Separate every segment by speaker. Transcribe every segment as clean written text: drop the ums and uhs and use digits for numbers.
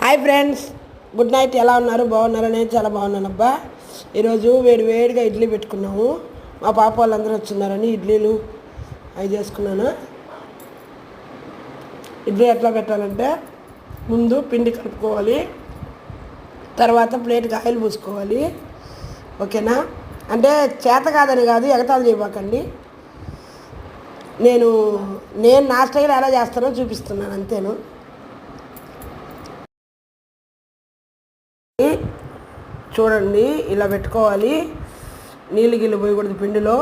Speaker 1: Hi friends, good night. ఎలా ఉన్నారు? బాగున్నారా? నేను చాలా బాగున్నాను అబ్బా. ఈరోజు వేడిగా ఇడ్లీ పెట్టుకున్నాము. మా పాప వాళ్ళందరూ వచ్చిన్నారని ఇడ్లీలు అవి చేసుకున్నాను. ఇడ్లీ ఎట్లా పెట్టాలంటే ముందు పిండి కలుపుకోవాలి, తర్వాత ప్లేట్కి ఆయిల్ పూసుకోవాలి. ఓకేనా? అంటే చేత కాదని కాదు, ఎగతాలు చేయబాకండి. నేను నా స్టైల్ ఎలా చేస్తానో చూపిస్తున్నాను అంతేను. చూడండి, ఇలా పెట్టుకోవాలి. నీళ్ళు గిల్లు పోయకూడదు పిండిలో.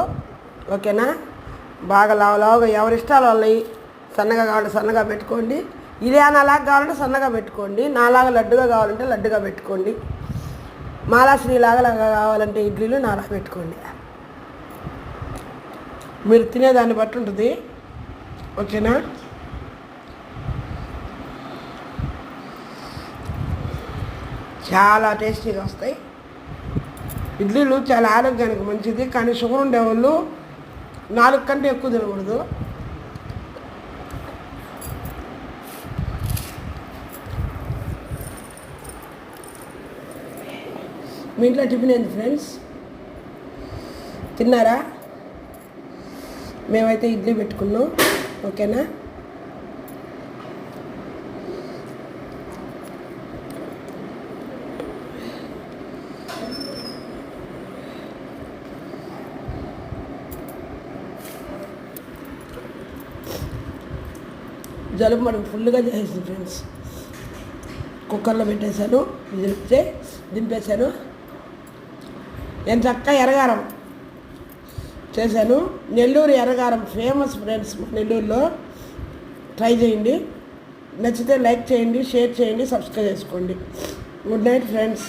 Speaker 1: ఓకేనా? బాగా లావుగా ఎవరిష్టాలు వాళ్ళవి. సన్నగా కావాలంటే సన్నగా పెట్టుకోండి. ఇదే నాలాగా కావాలంటే సన్నగా పెట్టుకోండి. నాలాగా లడ్డుగా కావాలంటే లడ్డుగా పెట్టుకోండి. మాలాశ్రీలాగా కావాలంటే ఇడ్లీలు నాలా పెట్టుకోండి. మీరు తినేదాన్ని బట్టి ఉంటుంది. ఓకేనా? చాలా టేస్టీగా వస్తాయి ఇడ్లీలు. చాలా ఆరోగ్యానికి మంచిది. కానీ షుగర్ ఉండేవాళ్ళు 4 కంటే ఎక్కువ తినకూడదు. మీ ఇంట్లో టిఫిన్ ఏంది ఫ్రెండ్స్? తిన్నారా? మేమైతే ఇడ్లీ పెట్టుకున్నాం. ఓకేనా? జలుబు మనకు ఫుల్గా చేసేసింది ఫ్రెండ్స్. కుక్కర్లో పెట్టేశాను, విజిలిస్తే దింపేశాను. నేను చక్కగా ఎర్రగారం చేశాను. నెల్లూరు ఎర్రగారం ఫేమస్ ఫ్రెండ్స్. నెల్లూరులో ట్రై చేయండి. నచ్చితే లైక్ చేయండి, షేర్ చేయండి, సబ్స్క్రైబ్ చేసుకోండి. Good night friends.